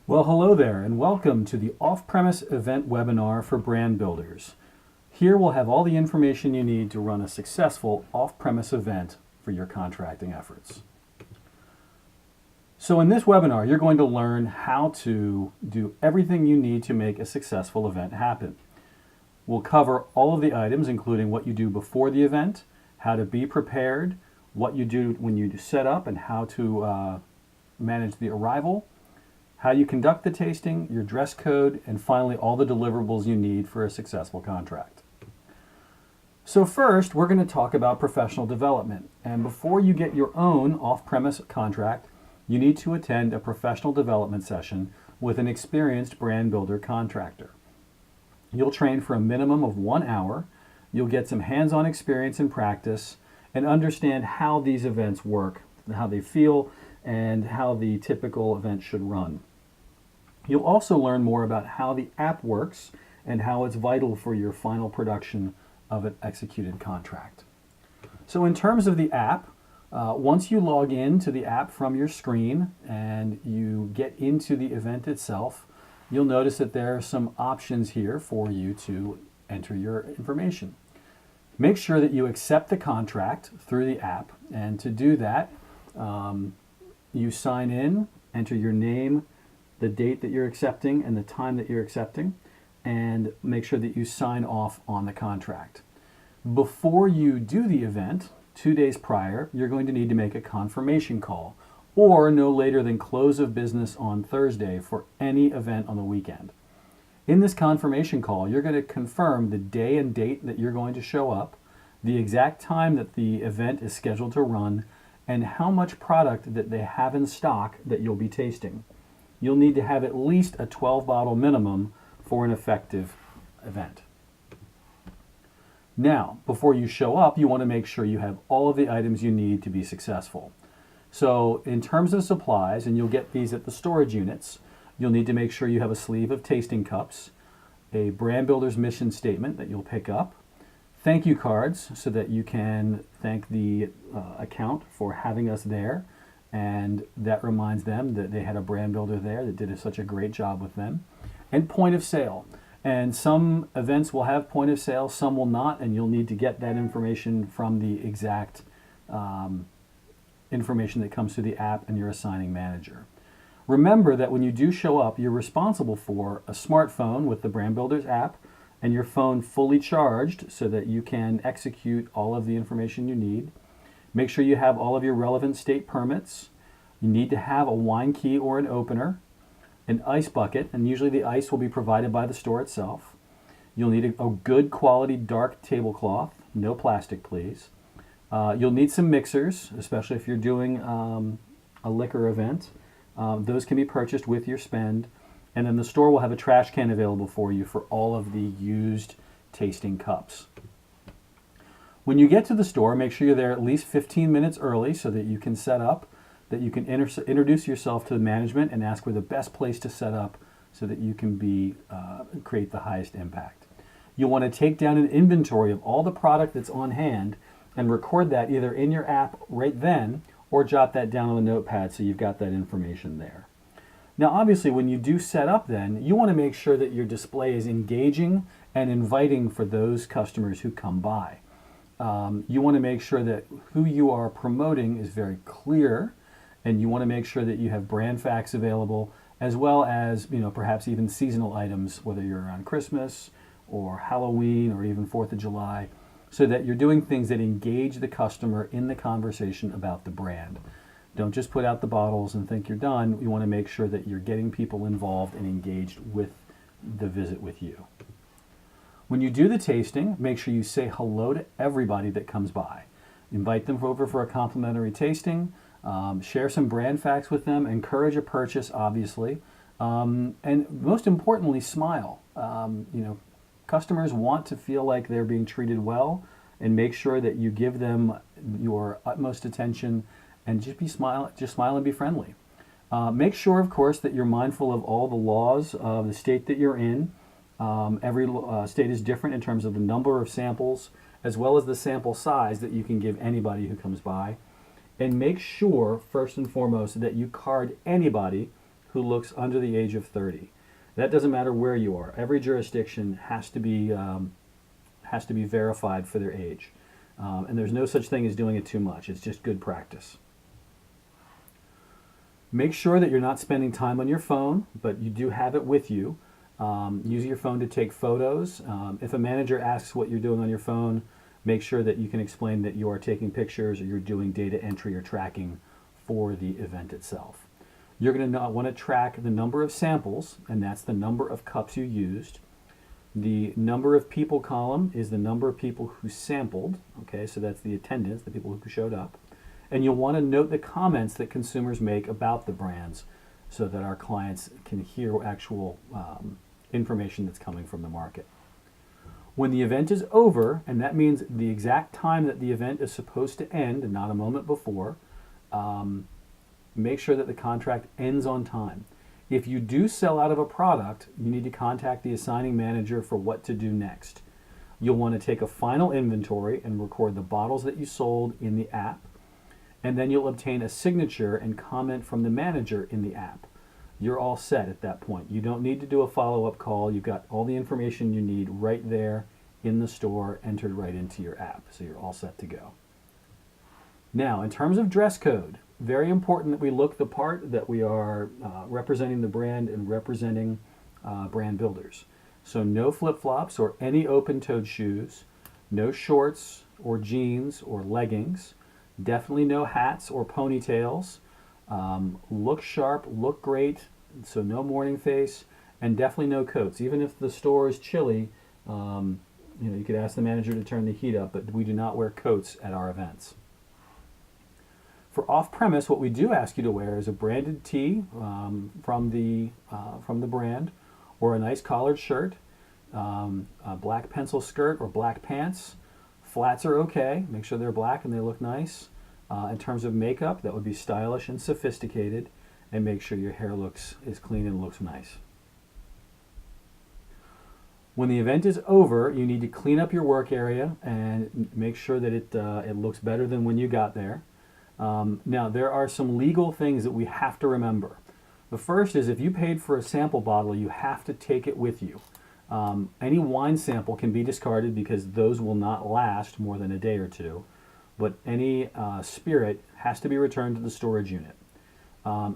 Well, hello there, and welcome to the Off-Premise event webinar for brand builders. Here we'll have all the information you need to run a successful off-premise event for your contracting efforts. So in this webinar, you're going to learn how to do everything you need to make a successful event happen. We'll cover all of the items, including what you do before the event, how to be prepared, what you do when you set up, and how to manage the arrival, how you conduct the tasting, your dress code, and finally all the deliverables you need for a successful contract. So first, we're going to talk about professional development. And before you get your own off-premise contract, you need to attend a professional development session with an experienced brand builder contractor. You'll train for a minimum of 1 hour. You'll get some hands-on experience and practice and understand how these events work, how they feel, and how the typical event should run. You'll also learn more about how the app works and how it's vital for your final production of an executed contract. So in terms of the app, once you log in to the app from your screen and you get into the event itself, you'll notice that there are some options here for you to enter your information. Make sure that you accept the contract through the app, and to do that, you sign in, enter your name, the date that you're accepting, and the time that you're accepting, and make sure that you sign off on the contract. Before you do the event, 2 days prior, you're going to need to make a confirmation call, or no later than close of business on Thursday for any event on the weekend. In this confirmation call, you're going to confirm the day and date that you're going to show up, the exact time that the event is scheduled to run, and how much product that they have in stock that you'll be tasting. You'll need to have at least a 12-bottle minimum for an effective event. Now, before you show up, you want to make sure you have all of the items you need to be successful. So in terms of supplies, and you'll get these at the storage units, you'll need to make sure you have a sleeve of tasting cups, a brand builder's mission statement that you'll pick up, thank you cards so that you can thank the account for having us there, and that reminds them that they had a brand builder there that did such a great job with them, and point of sale. And some events will have point of sale, some will not, and you'll need to get that information from the exact information that comes through the app and your assigning manager. Remember that when you do show up, you're responsible for a smartphone with the Brand Builders app and your phone fully charged so that you can execute all of the information you need. Make sure you have all of your relevant state permits. You need to have a wine key or an opener, an ice bucket, and usually the ice will be provided by the store itself. You'll need a good quality dark tablecloth, no plastic please. You'll need some mixers, especially if you're doing a liquor event. Those can be purchased with your spend. And then the store will have a trash can available for you for all of the used tasting cups. When you get to the store, make sure you're there at least 15 minutes early so that you can set up, that you can introduce yourself to the management and ask where the best place to set up so that you can create the highest impact. You'll want to take down an inventory of all the product that's on hand and record that either in your app right then or jot that down on a notepad so you've got that information there. Now obviously when you do set up then, you want to make sure that your display is engaging and inviting for those customers who come by. You want to make sure that who you are promoting is very clear, and you want to make sure that you have brand facts available as well as perhaps even seasonal items, whether you're around Christmas or Halloween or even 4th of July, so that you're doing things that engage the customer in the conversation about the brand. Don't just put out the bottles and think you're done. You want to make sure that you're getting people involved and engaged with the visit with you. When you do the tasting, make sure you say hello to everybody that comes by. Invite them over for a complimentary tasting, share some brand facts with them, encourage a purchase, obviously, and most importantly, smile. Customers want to feel like they're being treated well, and make sure that you give them your utmost attention and just smile and be friendly. Make sure, of course, that you're mindful of all the laws of the state that you're in. Every state is different in terms of the number of samples as well as the sample size that you can give anybody who comes by. And make sure, first and foremost, that you card anybody who looks under the age of 30. That doesn't matter where you are. Every jurisdiction has to be verified for their age. And there's no such thing as doing it too much. It's just good practice. Make sure that you're not spending time on your phone, but you do have it with you. Use your phone to take photos. If a manager asks what you're doing on your phone, make sure that you can explain that you are taking pictures or you're doing data entry or tracking for the event itself. You're going to want to track the number of samples, and that's the number of cups you used. The number of people column is the number of people who sampled. Okay, so that's the attendance, the people who showed up. And you'll want to note the comments that consumers make about the brands so that our clients can hear actual information that's coming from the market. When the event is over, and that means the exact time that the event is supposed to end and not a moment before, make sure that the contract ends on time. If you do sell out of a product, you need to contact the assigning manager for what to do next. You'll want to take a final inventory and record the bottles that you sold in the app, and then you'll obtain a signature and comment from the manager in the app. You're all set at that point. You don't need to do a follow-up call. You've got all the information you need right there in the store, entered right into your app, so you're all set to go. Now, in terms of dress code, very important that we look the part, that we are representing the brand and representing brand builders. So no flip-flops or any open-toed shoes, no shorts or jeans or leggings, definitely no hats or ponytails. Look sharp, look great, so no morning face, and definitely no coats. Even if the store is chilly, you could ask the manager to turn the heat up, but we do not wear coats at our events. For off-premise, what we do ask you to wear is a branded tee from the brand, or a nice collared shirt, a black pencil skirt or black pants. Flats are okay. Make sure they're black and they look nice. In terms of makeup, that would be stylish and sophisticated, and make sure your hair is clean and looks nice. When the event is over, you need to clean up your work area and make sure that it looks better than when you got there. Now, there are some legal things that we have to remember. The first is, if you paid for a sample bottle, you have to take it with you. Any wine sample can be discarded because those will not last more than a day or two, but any spirit has to be returned to the storage unit.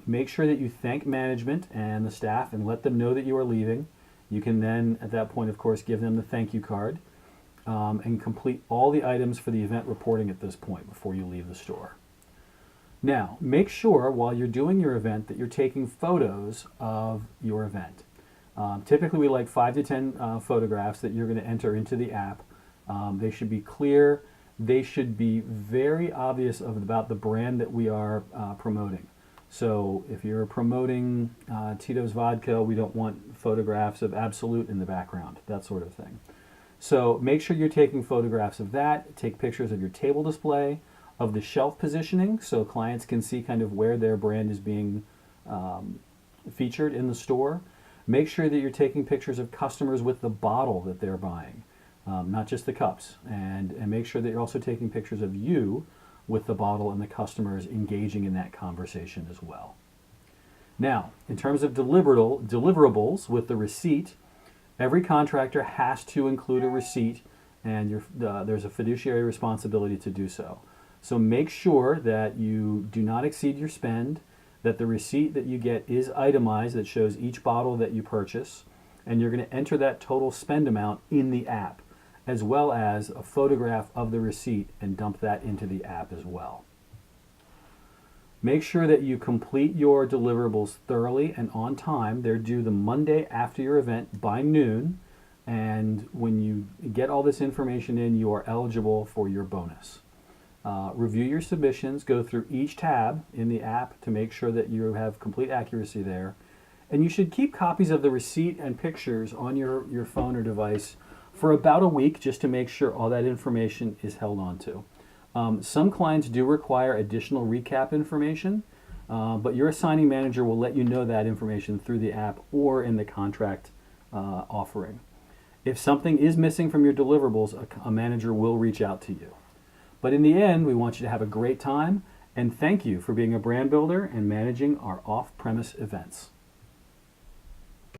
Make sure that you thank management and the staff and let them know that you are leaving. You can then, at that point, of course, give them the thank you card and complete all the items for the event reporting at this point before you leave the store. Now, make sure while you're doing your event that you're taking photos of your event. Typically, we like 5 to 10 photographs that you're going to enter into the app. They should be clear. They should be very obvious about the brand that we are promoting. So if you're promoting Tito's Vodka, we don't want photographs of Absolute in the background, that sort of thing. So make sure you're taking photographs of that. Take pictures of your table display, of the shelf positioning, so clients can see kind of where their brand is being featured in the store. Make sure that you're taking pictures of customers with the bottle that they're buying, not just the cups. And make sure that you're also taking pictures of you with the bottle and the customers engaging in that conversation as well. Now, in terms of deliverables with the receipt, every contractor has to include a receipt, and there's a fiduciary responsibility to do so. So make sure that you do not exceed your spend, that the receipt that you get is itemized, that shows each bottle that you purchase, and you're going to enter that total spend amount in the app, as well as a photograph of the receipt and dump that into the app as well. Make sure that you complete your deliverables thoroughly and on time. They're due the Monday after your event by noon, and when you get all this information in, you are eligible for your bonus. Review your submissions, go through each tab in the app to make sure that you have complete accuracy there. And you should keep copies of the receipt and pictures on your phone or device for about a week, just to make sure all that information is held onto. Some clients do require additional recap information, but your assigning manager will let you know that information through the app or in the contract offering. If something is missing from your deliverables, a manager will reach out to you. But in the end, we want you to have a great time, and thank you for being a brand builder and managing our off-premise events.